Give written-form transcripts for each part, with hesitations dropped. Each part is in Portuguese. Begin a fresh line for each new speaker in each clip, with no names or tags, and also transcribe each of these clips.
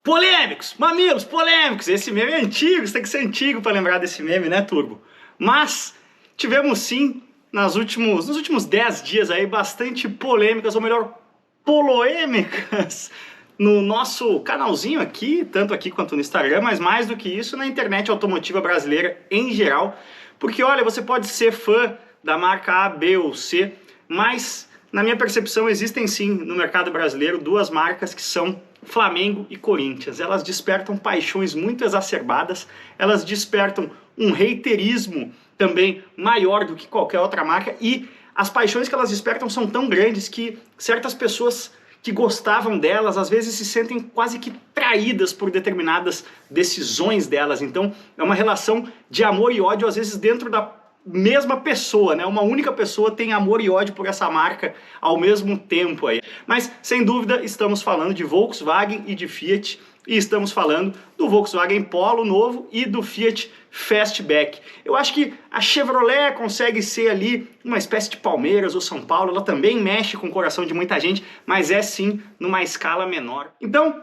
Polêmicos, mamilos, polêmicos. Esse meme é antigo, você tem que ser antigo para lembrar desse meme, né, Turbo? Mas tivemos sim, nos últimos 10 dias aí, bastante polêmicas, ou melhor, poloêmicas, no nosso canalzinho aqui, tanto aqui quanto no Instagram, mas mais do que isso, na internet automotiva brasileira em geral. Porque, olha, você pode ser fã da marca A, B ou C, mas, na minha percepção, existem sim no mercado brasileiro duas marcas que são Flamengo e Corinthians. Elas despertam paixões muito exacerbadas, elas despertam um haterismo também maior do que qualquer outra marca, e as paixões que elas despertam são tão grandes que certas pessoas que gostavam delas às vezes se sentem quase que traídas por determinadas decisões delas. Então é uma relação de amor e ódio às vezes dentro da mesma pessoa, né? Uma única pessoa tem amor e ódio por essa marca ao mesmo tempo aí. Mas, sem dúvida, estamos falando de Volkswagen e de Fiat, e estamos falando do Volkswagen Polo novo e do Fiat Fastback. Eu acho que a Chevrolet consegue ser ali uma espécie de Palmeiras ou São Paulo, ela também mexe com o coração de muita gente, mas é sim numa escala menor. Então,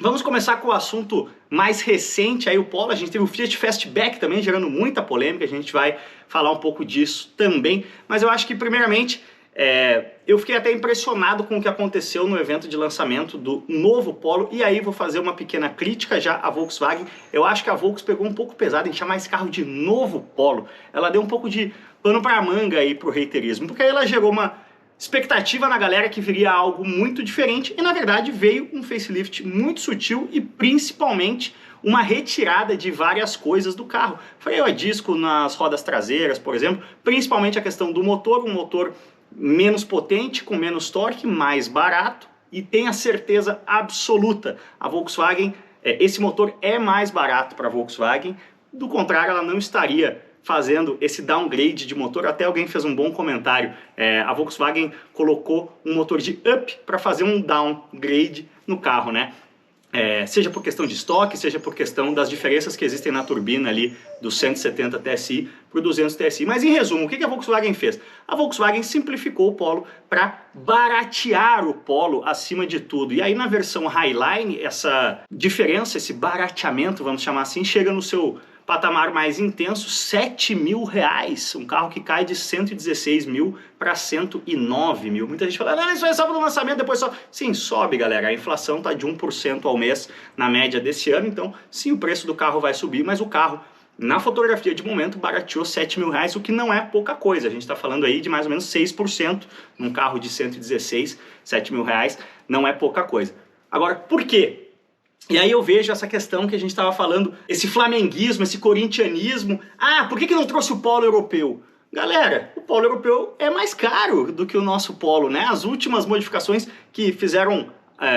vamos começar com o assunto mais recente, aí o Polo. A gente teve o Fiat Fastback também gerando muita polêmica, a gente vai falar um pouco disso também, mas eu acho que primeiramente eu fiquei até impressionado com o que aconteceu no evento de lançamento do novo Polo, e aí vou fazer uma pequena crítica já à Volkswagen. Eu acho que a Volkswagen pegou um pouco pesado em chamar esse carro de novo Polo, ela deu um pouco de pano para a manga aí pro haterismo, porque aí ela gerou uma expectativa na galera que viria algo muito diferente, e na verdade veio um facelift muito sutil e principalmente uma retirada de várias coisas do carro. Freio a disco nas rodas traseiras, por exemplo, principalmente a questão do motor, um motor menos potente, com menos torque, mais barato, e tenha certeza absoluta, a Volkswagen, esse motor é mais barato para a Volkswagen, do contrário ela não estaria fazendo esse downgrade de motor. Até alguém fez um bom comentário, a Volkswagen colocou um motor de up para fazer um downgrade no carro, né? Seja por questão de estoque, seja por questão das diferenças que existem na turbina ali do 170 TSI para o 200 TSI. Mas em resumo, o que a Volkswagen fez? A Volkswagen simplificou o Polo para baratear o Polo acima de tudo. E aí na versão Highline, essa diferença, esse barateamento, vamos chamar assim, chega no seu patamar mais intenso, R$7.000, um carro que cai de 116 mil para 109 mil. Muita gente fala, não, isso é só para o lançamento, depois só... Sim, sobe, galera, a inflação está de 1% ao mês na média desse ano, então sim, o preço do carro vai subir, mas o carro, na fotografia de momento, barateou R$7.000, o que não é pouca coisa. A gente está falando aí de mais ou menos 6% num carro de 116, R$7.000 não é pouca coisa. Agora, por quê? E aí eu vejo essa questão que a gente estava falando, esse flamenguismo, esse corintianismo. Ah, por que não trouxe o Polo europeu? Galera, o Polo europeu é mais caro do que o nosso Polo, né? As últimas modificações que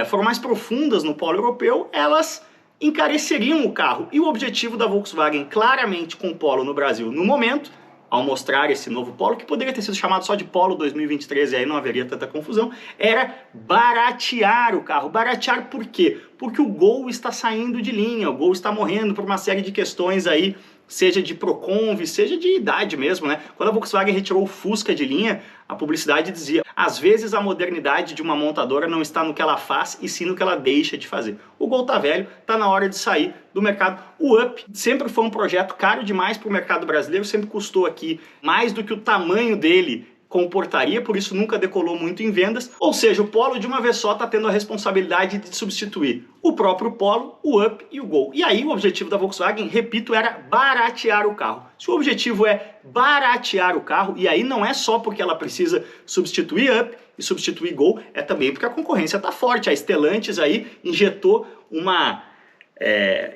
foram mais profundas no Polo europeu, elas encareceriam o carro. E o objetivo da Volkswagen, claramente com o Polo no Brasil no momento, ao mostrar esse novo Polo, que poderia ter sido chamado só de Polo 2023 e aí não haveria tanta confusão, era baratear o carro. Baratear por quê? Porque o Gol está saindo de linha, o Gol está morrendo por uma série de questões aí, seja de Proconv, seja de idade mesmo, né? Quando a Volkswagen retirou o Fusca de linha, a publicidade dizia, às vezes a modernidade de uma montadora não está no que ela faz, e sim no que ela deixa de fazer. O Gol tá velho, tá na hora de sair do mercado. O Up sempre foi um projeto caro demais para o mercado brasileiro, sempre custou aqui mais do que o tamanho dele comportaria, por isso nunca decolou muito em vendas. Ou seja, o Polo de uma vez só está tendo a responsabilidade de substituir o próprio Polo, o Up e o Gol. E aí o objetivo da Volkswagen, repito, era baratear o carro. Se o objetivo é baratear o carro, e aí não é só porque ela precisa substituir Up e substituir Gol, é também porque a concorrência está forte. A Stellantis aí injetou uma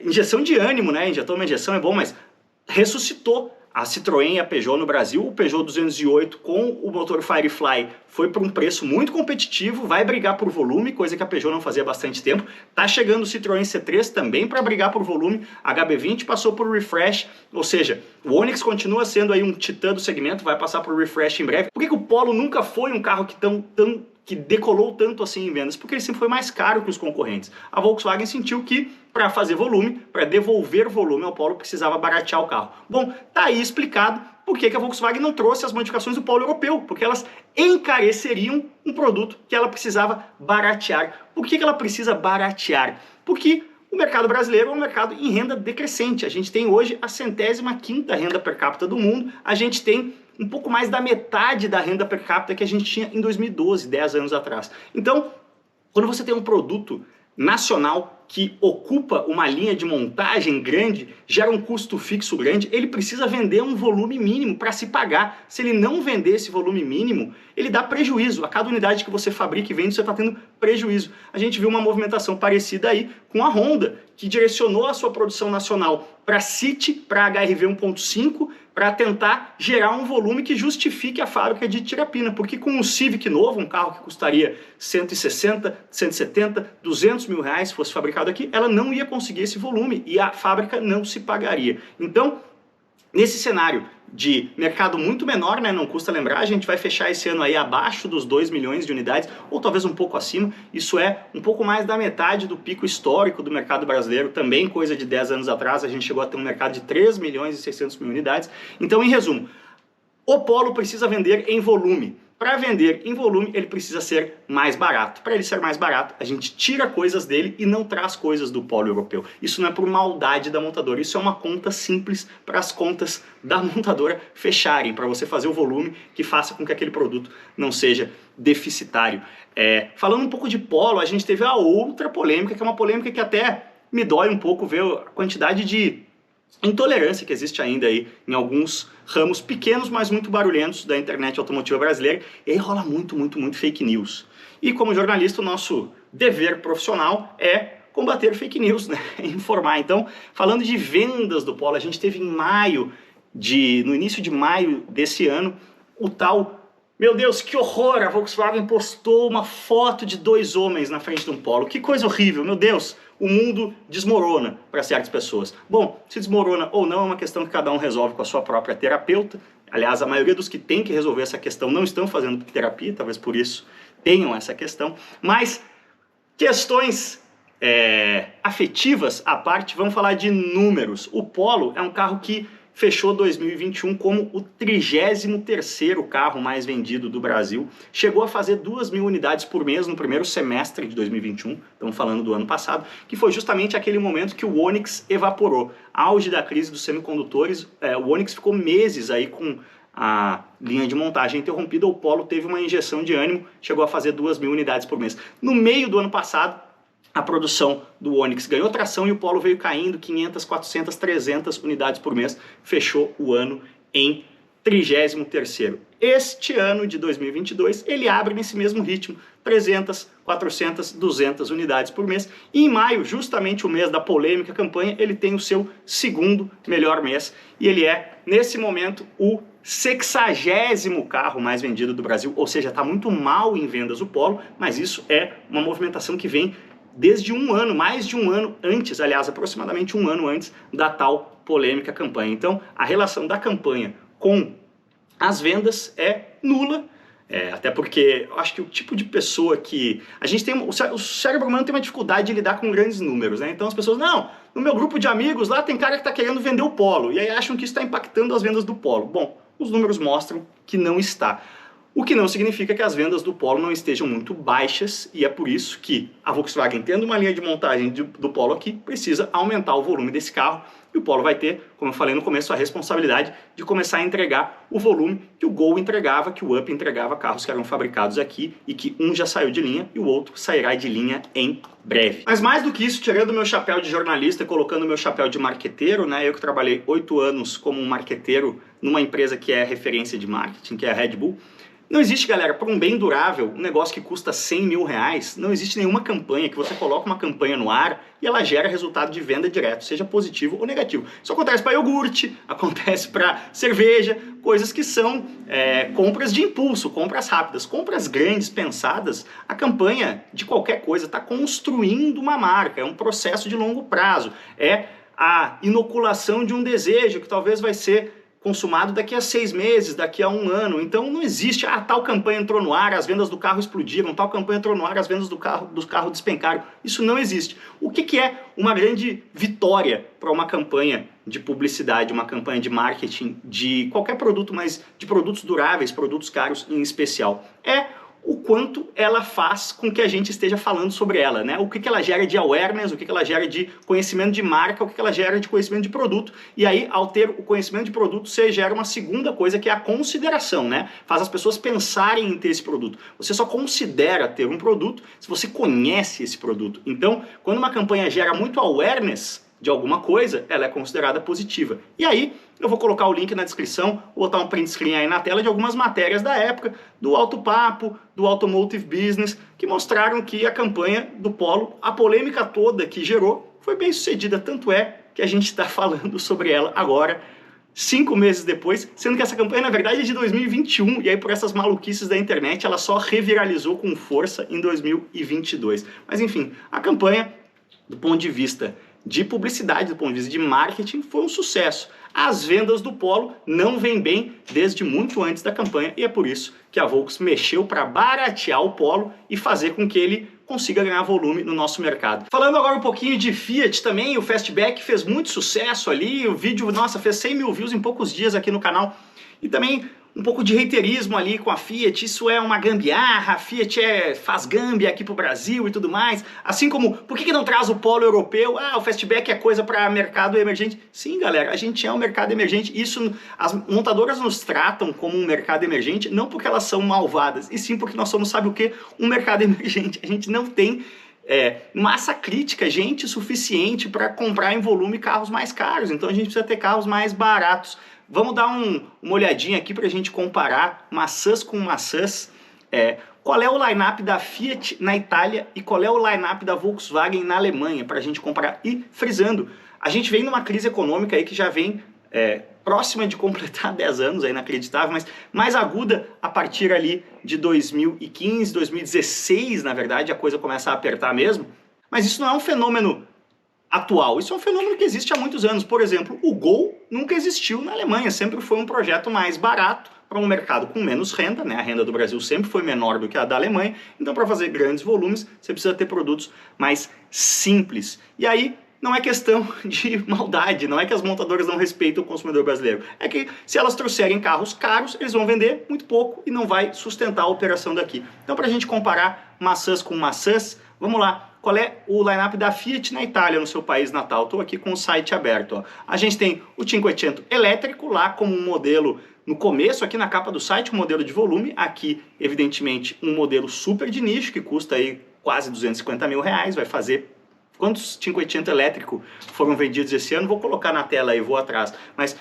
injeção de ânimo, né? Injetou uma injeção, é bom, mas ressuscitou a Citroën e a Peugeot no Brasil. O Peugeot 208 com o motor Firefly foi por um preço muito competitivo, vai brigar por volume, coisa que a Peugeot não fazia há bastante tempo. Tá chegando o Citroën C3 também para brigar por volume, a HB20 passou por refresh, ou seja, o Onix continua sendo aí um titã do segmento, vai passar por refresh em breve. Por que o Polo nunca foi um carro que decolou tanto assim em vendas? Porque ele sempre foi mais caro que os concorrentes. A Volkswagen sentiu que para fazer volume, para devolver volume ao Polo, precisava baratear o carro. Bom, tá aí explicado por que a Volkswagen não trouxe as modificações do Polo europeu, porque elas encareceriam um produto que ela precisava baratear. Por que ela precisa baratear? Porque mercado brasileiro é um mercado em renda decrescente. A gente tem hoje a 115ª renda per capita do mundo, a gente tem um pouco mais da metade da renda per capita que a gente tinha em 2012, 10 anos atrás. Então, quando você tem um produto nacional que ocupa uma linha de montagem grande, gera um custo fixo grande, ele precisa vender um volume mínimo para se pagar. Se ele não vender esse volume mínimo, ele dá prejuízo. A cada unidade que você fabrica e vende, você está tendo prejuízo. A gente viu uma movimentação parecida aí com a Honda, que direcionou a sua produção nacional para City, para HRV 1.5, para tentar gerar um volume que justifique a fábrica de Tirapina, porque com o Civic novo, um carro que custaria 160, 170, 200 mil reais, se fosse fabricado aqui, ela não ia conseguir esse volume e a fábrica não se pagaria. Então, nesse cenário de mercado muito menor, né, não custa lembrar, a gente vai fechar esse ano aí abaixo dos 2 milhões de unidades, ou talvez um pouco acima, isso é um pouco mais da metade do pico histórico do mercado brasileiro, também coisa de 10 anos atrás, a gente chegou a ter um mercado de 3 milhões e 600 mil unidades. Então, em resumo, o Polo precisa vender em volume. Para vender em volume, ele precisa ser mais barato. Para ele ser mais barato, a gente tira coisas dele e não traz coisas do Polo europeu. Isso não é por maldade da montadora, isso é uma conta simples para as contas da montadora fecharem, para você fazer o volume que faça com que aquele produto não seja deficitário. Falando um pouco de Polo, a gente teve a outra polêmica, que é uma polêmica que até me dói um pouco ver a quantidade de intolerância que existe ainda aí em alguns ramos pequenos, mas muito barulhentos da internet automotiva brasileira, e aí rola muito fake news. E como jornalista, o nosso dever profissional é combater fake news, né? Informar. Então, falando de vendas do Polo, a gente teve no início de maio desse ano, o tal... Meu Deus, que horror! A Volkswagen postou uma foto de 2 homens na frente de um Polo. Que coisa horrível, meu Deus! O mundo desmorona para certas pessoas. Bom, se desmorona ou não é uma questão que cada um resolve com a sua própria terapeuta. Aliás, a maioria dos que tem que resolver essa questão não estão fazendo terapia, talvez por isso tenham essa questão. Mas questões afetivas à parte, vamos falar de números. O Polo é um carro que fechou 2021 como o 33º carro mais vendido do Brasil. Chegou a fazer 2.000 unidades por mês no primeiro semestre de 2021, estamos falando do ano passado, que foi justamente aquele momento que o Onix evaporou. Auge da crise dos semicondutores, o Onix ficou meses aí com a linha de montagem interrompida, o Polo teve uma injeção de ânimo, chegou a fazer 2.000 unidades por mês. No meio do ano passado, a produção do Onix ganhou tração e o Polo veio caindo 500, 400, 300 unidades por mês, fechou o ano em 33º. Este ano de 2022 ele abre nesse mesmo ritmo, 300, 400, 200 unidades por mês. E em maio, justamente o mês da polêmica campanha, ele tem o seu segundo melhor mês e ele é, nesse momento, o 60º carro mais vendido do Brasil, ou seja, está muito mal em vendas o Polo, mas isso é uma movimentação que vem desde um ano, mais de um ano antes, aliás, aproximadamente um ano antes da tal polêmica campanha. Então, a relação da campanha com as vendas é nula, até porque eu acho que o tipo de pessoa que... A gente tem... O cérebro humano tem uma dificuldade de lidar com grandes números, né? Então as pessoas, não, no meu grupo de amigos lá tem cara que está querendo vender o Polo, e aí acham que isso está impactando as vendas do Polo. Bom, os números mostram que não está. O que não significa que as vendas do Polo não estejam muito baixas, e é por isso que a Volkswagen, tendo uma linha de montagem do Polo aqui, precisa aumentar o volume desse carro, e o Polo vai ter, como eu falei no começo, a responsabilidade de começar a entregar o volume que o Gol entregava, que o Up entregava, carros que eram fabricados aqui, e que um já saiu de linha e o outro sairá de linha em breve. Mas mais do que isso, tirando o meu chapéu de jornalista e colocando o meu chapéu de marqueteiro, né, eu que trabalhei 8 anos como um marqueteiro numa empresa que é referência de marketing, que é a Red Bull. Não existe, galera, para um bem durável, um negócio que custa 100 mil reais, não existe nenhuma campanha que você coloca uma campanha no ar e ela gera resultado de venda direto, seja positivo ou negativo. Isso acontece para iogurte, acontece para cerveja, coisas que são compras de impulso, compras rápidas. Compras grandes, pensadas, a campanha de qualquer coisa está construindo uma marca, é um processo de longo prazo, é a inoculação de um desejo que talvez vai ser consumado daqui a 6 meses, daqui a 1 ano. Então não existe, tal campanha entrou no ar, as vendas do carro explodiram, tal campanha entrou no ar, as vendas do carro despencaram. Isso não existe. O que é uma grande vitória para uma campanha de publicidade, uma campanha de marketing de qualquer produto, mas de produtos duráveis, produtos caros em especial? É o quanto ela faz com que a gente esteja falando sobre ela, né? O que ela gera de awareness, o que ela gera de conhecimento de marca, o que ela gera de conhecimento de produto. E aí, ao ter o conhecimento de produto, você gera uma segunda coisa que é a consideração, né? Faz as pessoas pensarem em ter esse produto. Você só considera ter um produto se você conhece esse produto. Então, quando uma campanha gera muito awareness de alguma coisa, ela é considerada positiva. E aí, eu vou colocar o link na descrição, vou botar um print screen aí na tela de algumas matérias da época, do Alto Papo, do Automotive Business, que mostraram que a campanha do Polo, a polêmica toda que gerou, foi bem sucedida, tanto é que a gente está falando sobre ela agora, 5 meses depois, sendo que essa campanha, na verdade, é de 2021, e aí por essas maluquices da internet, ela só reviralizou com força em 2022. Mas enfim, a campanha, do ponto de vista de publicidade, do ponto de vista de marketing, foi um sucesso. As vendas do Polo não vêm bem desde muito antes da campanha e é por isso que a Volks mexeu para baratear o Polo e fazer com que ele consiga ganhar volume no nosso mercado. Falando agora um pouquinho de Fiat também, o Fastback fez muito sucesso ali, o vídeo, nossa, fez 100 mil views em poucos dias aqui no canal. E também um pouco de reiterismo ali com a Fiat, isso é uma gambiarra, a Fiat faz gambia aqui pro Brasil e tudo mais. Assim como, por que não traz o Polo europeu? Ah, o Fastback é coisa para mercado emergente. Sim, galera, a gente é um mercado emergente. Isso, as montadoras nos tratam como um mercado emergente, não porque elas são malvadas, e sim porque nós somos, sabe o quê? Um mercado emergente. A gente não tem massa crítica, gente suficiente para comprar em volume carros mais caros. Então a gente precisa ter carros mais baratos. Vamos dar uma olhadinha aqui para a gente comparar maçãs com maçãs. Qual é o line-up da Fiat na Itália e qual é o line-up da Volkswagen na Alemanha, para a gente comparar. E frisando, a gente vem numa crise econômica aí que já vem próxima de completar 10 anos, é inacreditável, mas mais aguda a partir ali de 2015, 2016, na verdade, a coisa começa a apertar mesmo. Mas isso não é um fenômeno atual, isso é um fenômeno que existe há muitos anos. Por exemplo, o Gol nunca existiu na Alemanha, sempre foi um projeto mais barato para um mercado com menos renda, né? A renda do Brasil sempre foi menor do que a da Alemanha, então para fazer grandes volumes você precisa ter produtos mais simples. E aí não é questão de maldade, não é que as montadoras não respeitam o consumidor brasileiro, é que se elas trouxerem carros caros, eles vão vender muito pouco e não vai sustentar a operação daqui. Então para a gente comparar maçãs com maçãs, vamos lá. Qual é o line-up da Fiat na Itália, no seu país natal? Estou aqui com o site aberto. Ó. A gente tem o 500 elétrico lá como um modelo no começo, aqui na capa do site, um modelo de volume. Aqui, evidentemente, um modelo super de nicho, que custa aí quase 250 mil reais. Vai fazer... Quantos 500 elétrico foram vendidos esse ano? Vou colocar na tela aí, vou atrás. Mas...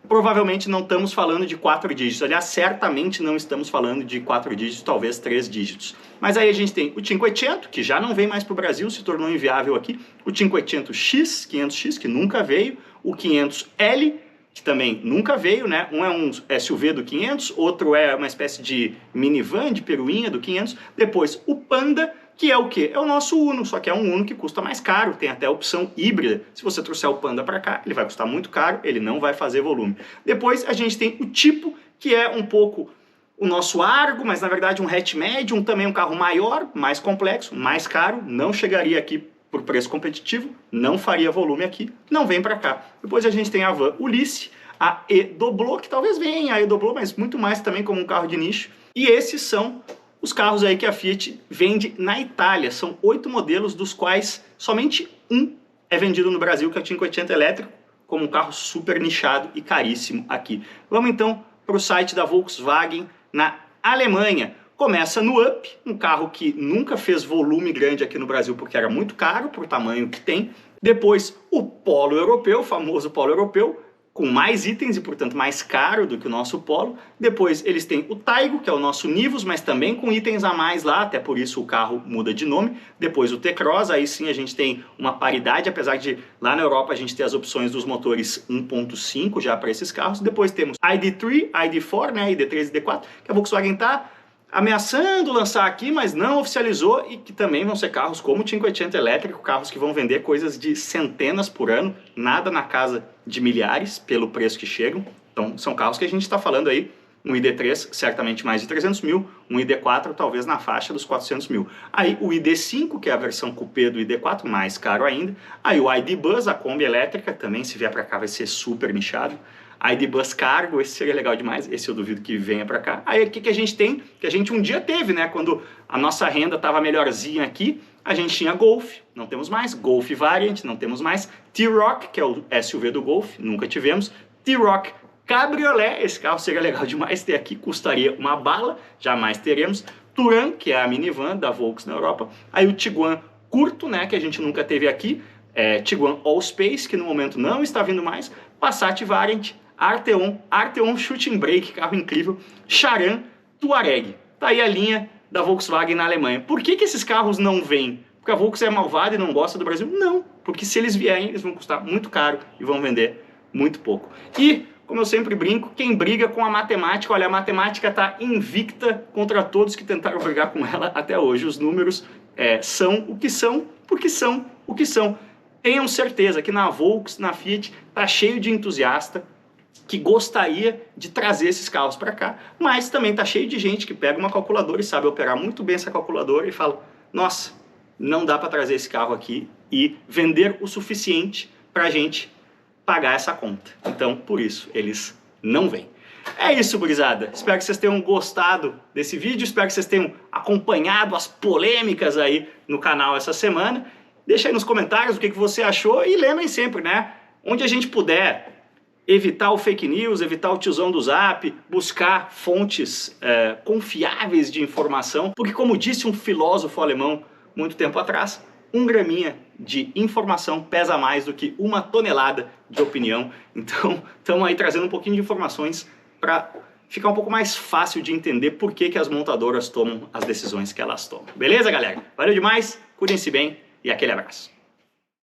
provavelmente não estamos falando de 4 dígitos, aliás, certamente não estamos falando de 4 dígitos, talvez 3 dígitos. Mas aí a gente tem o 500, que já não vem mais para o Brasil, se tornou inviável aqui, o 500X, 500X, que nunca veio, o 500L, que também nunca veio, né? Um é um SUV do 500, outro é uma espécie de minivan, de peruinha do 500, depois o Panda, que é o quê? É o nosso Uno, só que é um Uno que custa mais caro, tem até a opção híbrida. Se você trouxer o Panda para cá, ele vai custar muito caro, ele não vai fazer volume. Depois a gente tem o Tipo, que é um pouco o nosso Argo, mas na verdade um hatch médio, também um carro maior, mais complexo, mais caro, não chegaria aqui por preço competitivo, não faria volume aqui, não vem para cá. Depois a gente tem a van Ulysse, a E-Doblô, que talvez venha a E-Doblô, mas muito mais também como um carro de nicho. E esses são os carros aí que a Fiat vende na Itália. São 8 modelos, dos quais somente um é vendido no Brasil, que é o 500 elétrico, como um carro super nichado e caríssimo aqui. Vamos então para o site da Volkswagen na Alemanha. Começa no Up, um carro que nunca fez volume grande aqui no Brasil porque era muito caro para o tamanho que tem. Depois o Polo europeu, o famoso Polo europeu, com mais itens e, portanto, mais caro do que o nosso Polo. Depois eles têm o Taigo, que é o nosso Nivus, mas também com itens a mais lá, até por isso o carro muda de nome. Depois o T-Cross, aí sim a gente tem uma paridade, apesar de lá na Europa a gente ter as opções dos motores 1.5 já para esses carros. Depois temos ID3, ID4, né, ID3 e ID4, que a Volkswagen está ameaçando lançar aqui, mas não oficializou, e que também vão ser carros como o 500 elétrico, carros que vão vender coisas de centenas por ano, nada na casa de milhares pelo preço que chegam. Então são carros que a gente está falando aí, um ID3 certamente mais de 300 mil, um ID4 talvez na faixa dos 400 mil. Aí o ID5, que é a versão coupé do ID4, mais caro ainda. Aí o ID Buzz, a Kombi elétrica, também se vier para cá vai ser super nichado. ID Bus Cargo, esse seria legal demais, esse eu duvido que venha para cá. Aí o que a gente tem? Que a gente um dia teve, né? Quando a nossa renda estava melhorzinha aqui, a gente tinha Golf, não temos mais. Golf Variant, não temos mais. T-Roc, que é o SUV do Golf, nunca tivemos. T-Roc Cabriolet, esse carro seria legal demais ter aqui, custaria uma bala, jamais teremos. Touran, que é a minivan da Volks na Europa. Aí o Tiguan curto, né, que a gente nunca teve aqui. Tiguan Allspace, que no momento não está vindo mais. Passat Variant, Arteon Shooting Brake, carro incrível. Charan, Touareg. Tá aí a linha da Volkswagen na Alemanha. Por que esses carros não vêm? Porque a Volks é malvada e não gosta do Brasil? Não, porque se eles vierem, eles vão custar muito caro e vão vender muito pouco. E, como eu sempre brinco, quem briga com a matemática, olha, a matemática está invicta contra todos que tentaram brigar com ela até hoje. Os números são o que são, porque são o que são. Tenham certeza que na Volks, na Fiat, tá cheio de entusiasta que gostaria de trazer esses carros para cá, mas também tá cheio de gente que pega uma calculadora e sabe operar muito bem essa calculadora e fala, nossa, não dá para trazer esse carro aqui e vender o suficiente para a gente pagar essa conta. Então, por isso, eles não vêm. É isso, gurizada. Espero que vocês tenham gostado desse vídeo, espero que vocês tenham acompanhado as polêmicas aí no canal essa semana. Deixa aí nos comentários o que você achou e lembrem sempre, né? Onde a gente puder evitar o fake news, evitar o tiozão do Zap, buscar fontes confiáveis de informação, porque como disse um filósofo alemão muito tempo atrás, 1 graminha de informação pesa mais do que 1 tonelada de opinião. Então, estamos aí trazendo um pouquinho de informações para ficar um pouco mais fácil de entender por que as montadoras tomam as decisões que elas tomam. Beleza, galera? Valeu demais, cuidem-se bem e aquele abraço.